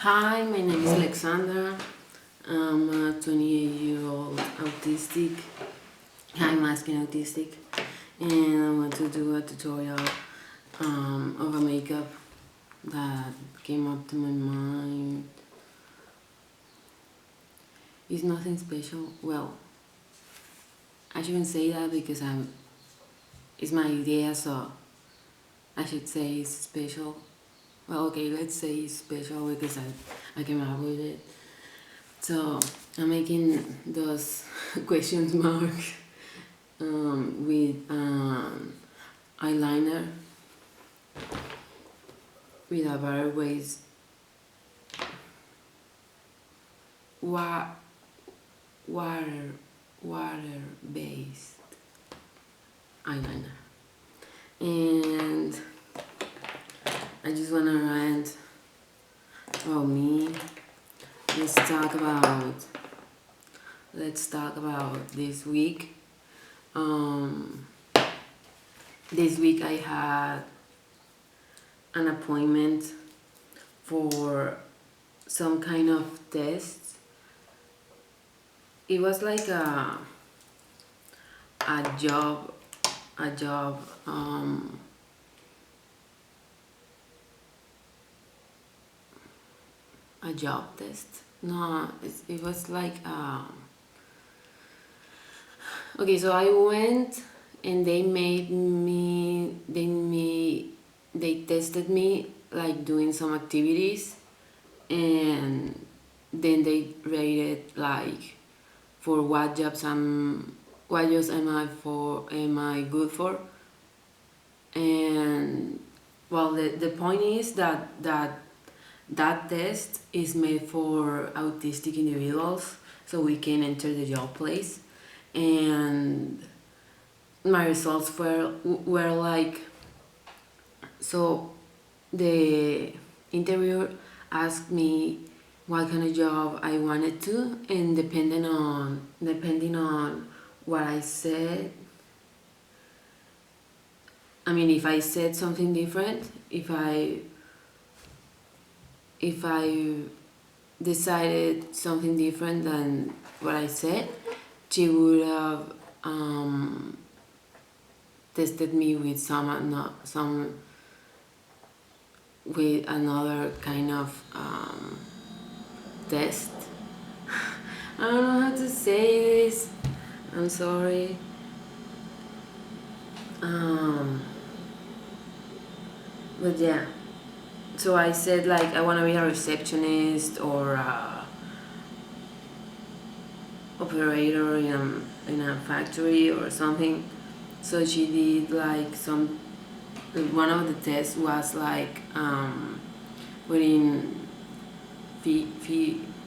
Hi, my name is Alexandra. I'm a 28-year-old autistic. I'm asking autistic, and I want to do a tutorial of a makeup that came up to my mind. It's nothing special. Well, I shouldn't say that because it's my idea, so I should say it's special. Well, okay, let's say it's special because I came up with it. So I'm making those question marks with eyeliner with a very water-based eyeliner, and I just wanna rant about me. Let's talk about this week. This week I had an appointment for some kind of test. It was like a job test. No, it was like okay, so I went and they tested me like doing some activities, and then they rated like for what jobs am I good for. And well, the point is that test is made for autistic individuals, so we can enter the job place. And my results were like, so the interviewer asked me what kind of job I wanted to, and depending on what I said, I mean, if I said something different, if I decided something different than what I said, she would have tested me with with another kind of test. I don't know how to say this. I'm sorry. But yeah. So I said like I want to be a receptionist or a operator in a factory or something. So she did like one of the tests was like putting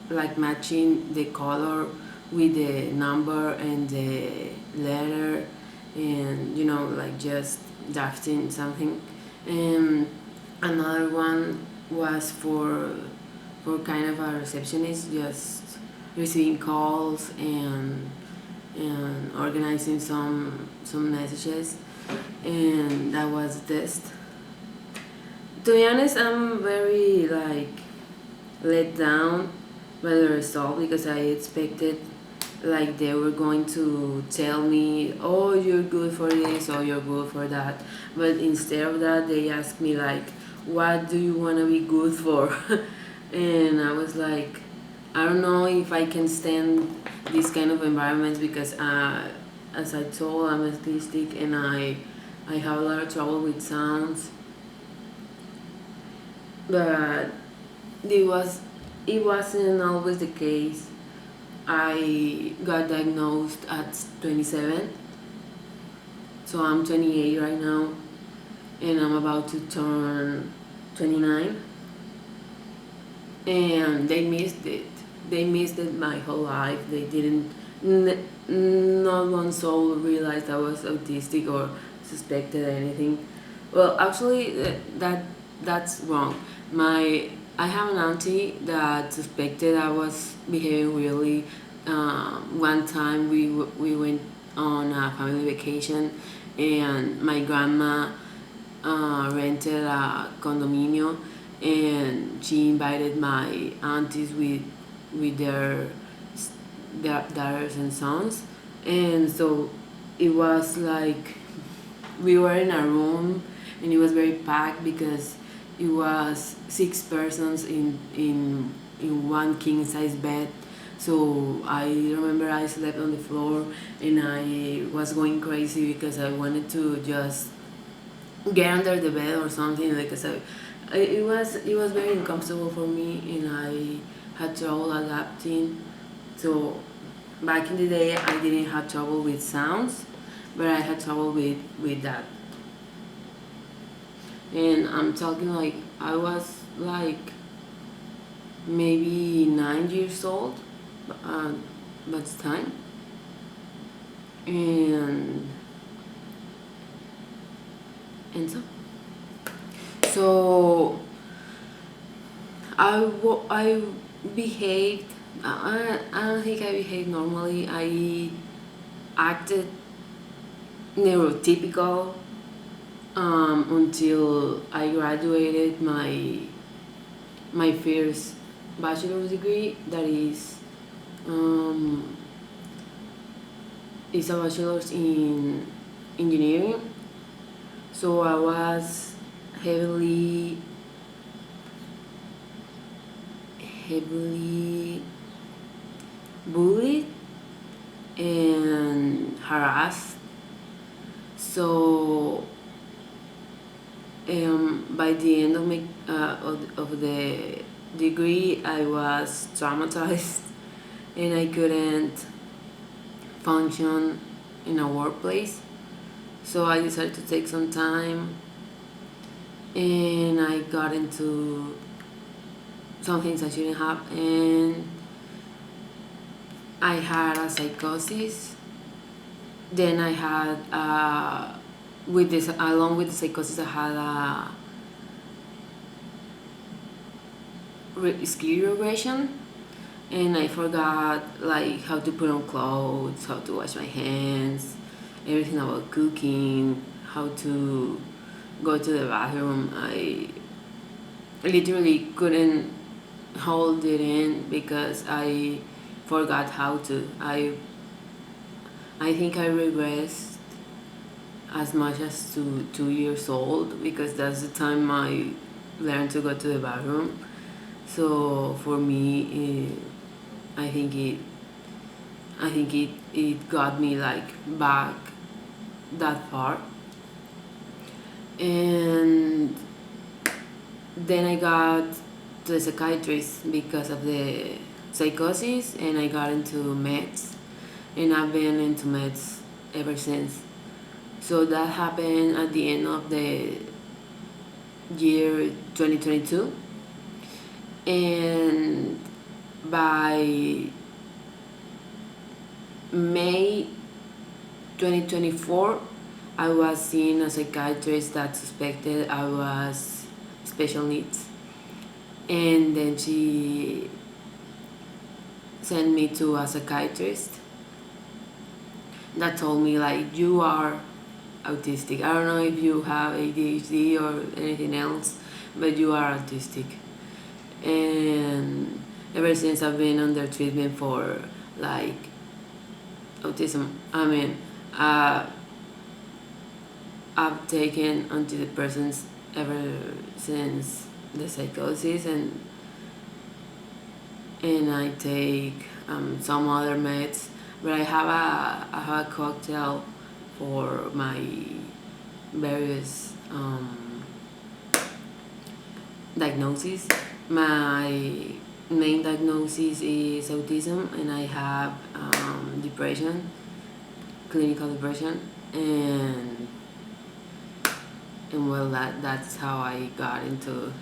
like matching the color with the number and the letter, and like just drafting something. And another one was for kind of a receptionist, just receiving calls and organizing some messages, and that was the test. To be honest, I'm very like let down by the result because I expected like they were going to tell me, oh, you're good for this or you're good for that, but instead of that they asked me like, what do you want to be good for? And I was like, I don't know if I can stand this kind of environments because as I told, I'm autistic and I have a lot of trouble with sounds. But it wasn't always the case. I got diagnosed at 27, so I'm 28 right now, and I'm about to turn 29. And they missed it my whole life. They didn't, not one soul realized I was autistic or suspected anything. Well, actually, that's wrong. I have an auntie that suspected I was behaving weirdly. One time we went on a family vacation, and my grandma rented a condominium, and she invited my aunties with their daughters and sons, and so it was like we were in a room and it was very packed because it was 6 persons in one king size bed. So I remember I slept on the floor and I was going crazy because I wanted to just get under the bed or something, because it was very uncomfortable for me and I had trouble adapting. So back in the day I didn't have trouble with sounds, but I had trouble with that. And I'm talking like I was like maybe 9 years old by the time. And and so I behaved. I don't think I behaved normally. I acted neurotypical until I graduated my first bachelor's degree. That is a bachelor's in engineering. So I was heavily bullied and harassed. So by the end of the degree, I was traumatized and I couldn't function in a workplace. So I decided to take some time and I got into some things I shouldn't have, and I had a psychosis. Then I had along with the psychosis I had a skill regression, and I forgot like how to put on clothes, how to wash my hands, everything about cooking, how to go to the bathroom. I literally couldn't hold it in because I forgot how to. I think I regressed as much as to 2 years old, because that's the time I learned to go to the bathroom. So for me, I think it got me like back that far. And then I got to the psychiatrist because of the psychosis, and I got into meds, and I've been into meds ever since. So that happened at the end of the year 2022, and by May 2024 I was seeing a psychiatrist that suspected I was special needs, and then she sent me to a psychiatrist that told me like, you are autistic. I don't know if you have ADHD or anything else, but you are autistic. And ever since I've been under treatment for like autism. I mean, I've taken antidepressants ever since the psychosis, and I take some other meds, but I have a cocktail for my various diagnoses. My main diagnosis is autism, and I have depression, clinical depression, and well, that's how I got into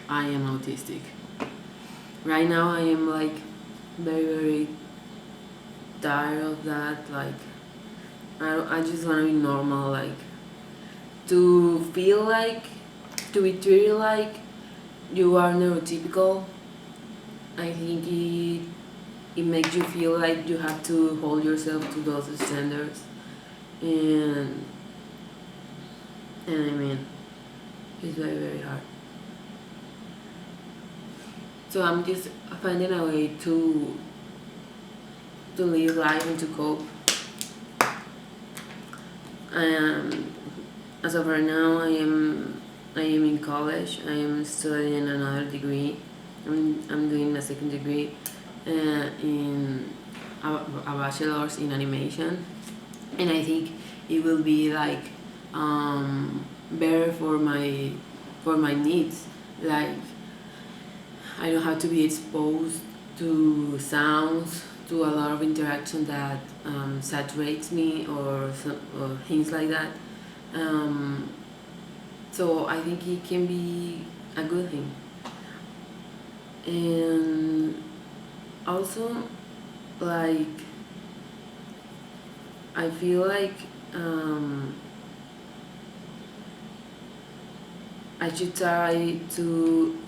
I am autistic. Right now I am like very, very tired of that. Like I just want to be normal, like to feel like, to be treated like you are neurotypical. I think it makes you feel like you have to hold yourself to those standards, and I mean, it's very, very hard. So I'm just finding a way to live life and to cope. As of right now, I am in college. I am studying another degree. I'm doing a second degree in a bachelor's in animation, and I think it will be like better for my needs. Like, I don't have to be exposed to sounds, to a lot of interaction that saturates me, or things like that. Um, so I think it can be a good thing. And also, like, I feel like I should try to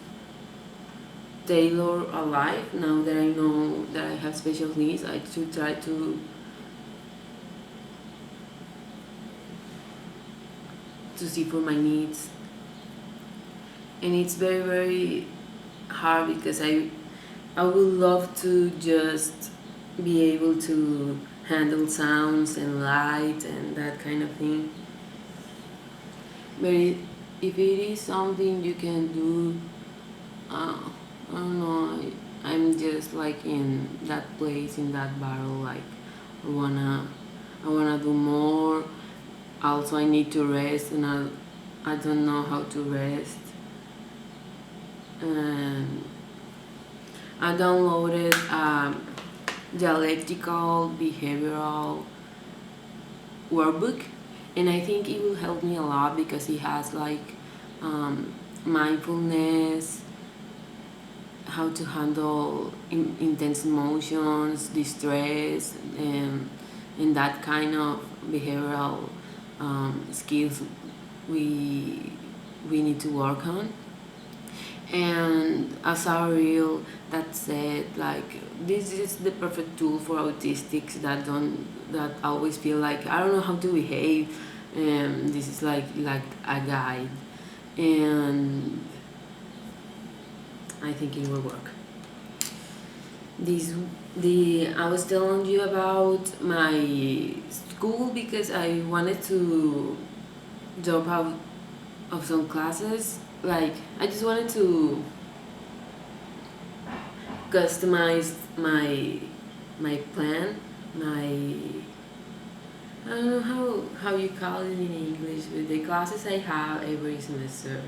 tailor a life now that I know that I have special needs. I should try to see for my needs, and it's very very hard because I would love to just be able to handle sounds and light and that kind of thing. But if it is something you can do, I don't know. I'm just like in that place, in that battle. Like, I wanna, I wanna do more. Also, I need to rest, and I don't know how to rest. And I downloaded dialectical behavioral workbook, and I think it will help me a lot because it has like mindfulness, how to handle intense emotions, distress, and that kind of behavioral skills we need to work on. And as a reel that said, like, this is the perfect tool for autistics that always feel like I don't know how to behave, and this is like a guide, and I think it will work. I was telling you about my school because I wanted to drop out of some classes. Like, I just wanted to customize my plan, my, I don't know how you call it in English, with the classes I have every semester.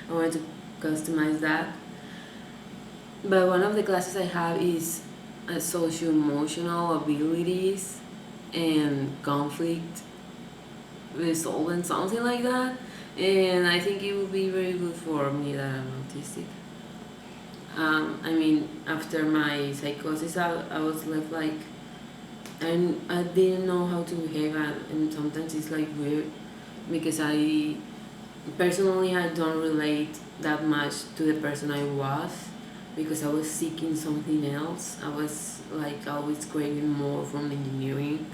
I wanted to customize that. But one of the classes I have is social emotional abilities and conflict resolving, something like that. And I think it would be very good for me that I'm autistic. I mean, after my psychosis, I was left like, I didn't know how to behave, and sometimes it's like weird because personally I don't relate that much to the person I was, because I was seeking something else. I was like always craving more from engineering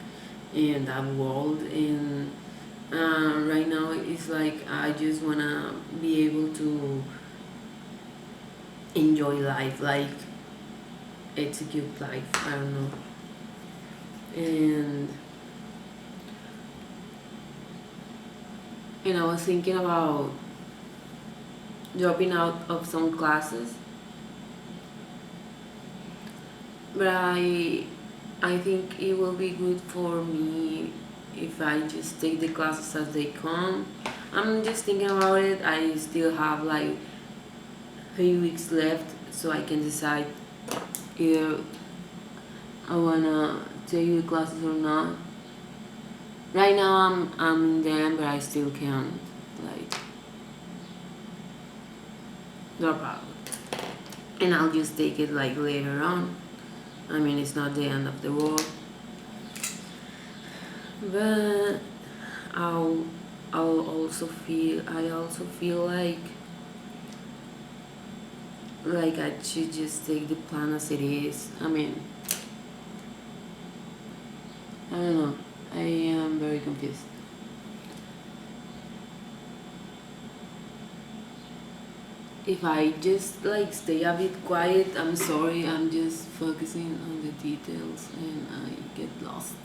and that world, and right now it's like I just wanna be able to enjoy life, like execute life. I don't know. And I was thinking about dropping out of some classes, but I think it will be good for me if I just take the classes as they come. I'm just thinking about it. I still have like 3 weeks left, so I can decide if I wanna take the classes or not. Right now I'm in them, but I still can't like drop out, and I'll just take it like later on. I mean, it's not the end of the world, but I also feel like I should just take the plan as it is. I mean, I don't know. I am very confused. if I just like stay a bit quiet, I'm sorry, I'm just focusing on the details and I get lost.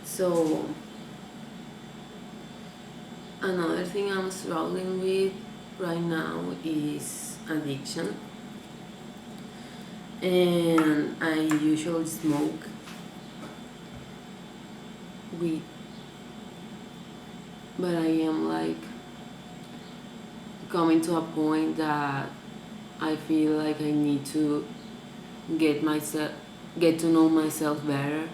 So another thing I'm struggling with right now is addiction, and I usually smoke weed, but I am like coming to a point that I feel like I need to get to know myself better,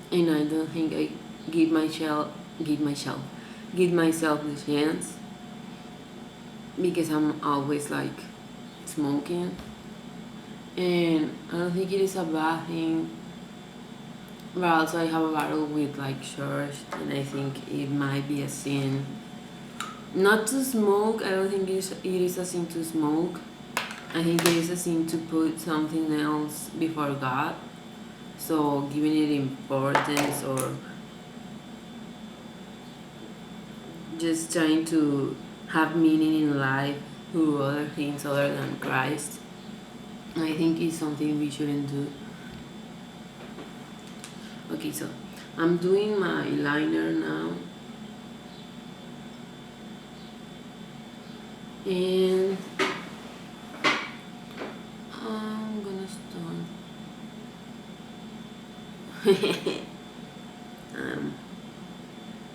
and I don't think I give myself give myself give myself the chance, because I'm always like smoking, and I don't think it is a bad thing, but also I have a battle with like church, and I think it might be a sin not to smoke. I don't think it is a sin to smoke. I think it is a sin to put something else before God. So giving it importance, or just trying to have meaning in life through other things other than Christ, I think is something we shouldn't do. Okay, so I'm doing my liner now, and I'm gonna start.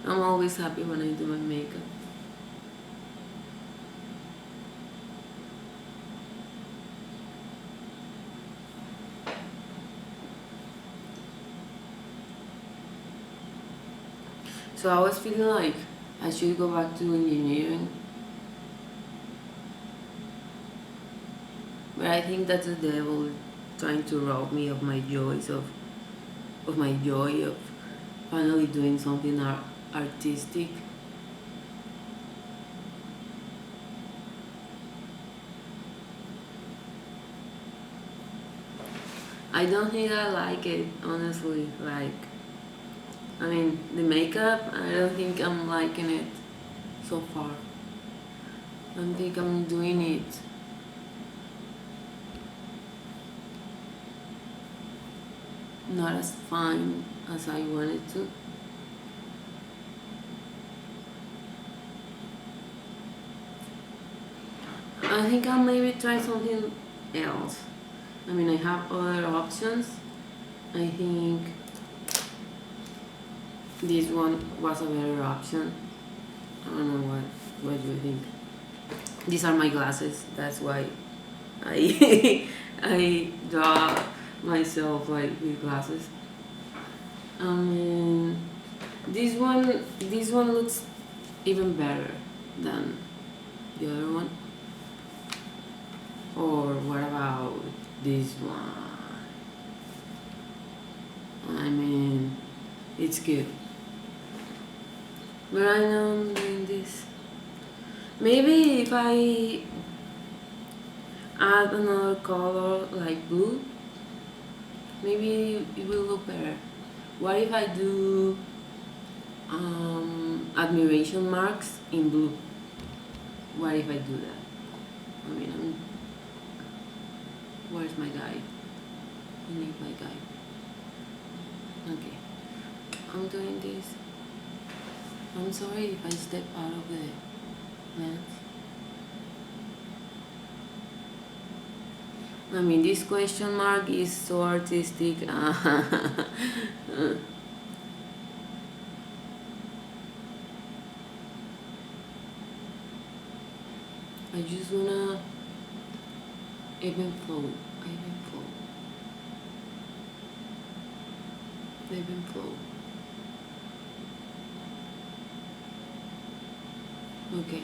I'm always happy when I do my makeup. So I was feeling like I should go back to engineering, but I think that's the devil trying to rob me of my joys, of my joy of finally doing something artistic. I don't think I like it, honestly. Like, I mean, the makeup, I don't think I'm liking it so far. I don't think I'm doing it not as fine as I wanted to. I think I'll maybe try something else. I mean, I have other options. I think this one was a better option. I don't know what you think. These are my glasses. That's why I I draw myself like with glasses. This one looks even better than the other one. Or what about this one? I mean, it's good. But I know I'm doing this. Maybe if I add another color like blue, maybe it will look better. What if I do admiration marks in blue? What if I do that? I mean, where's my guy? I need my guy. Okay, I'm doing this. I'm sorry if I step out of the lens. I mean, this question mark is so artistic. I just wanna even flow. Okay.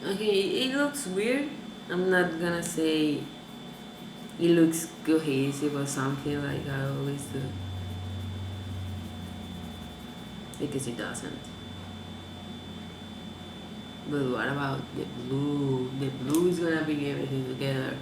Okay, it looks weird. I'm not gonna say it looks cohesive or something like I always do, because it doesn't. But what about the blue? The blue is gonna bring everything together.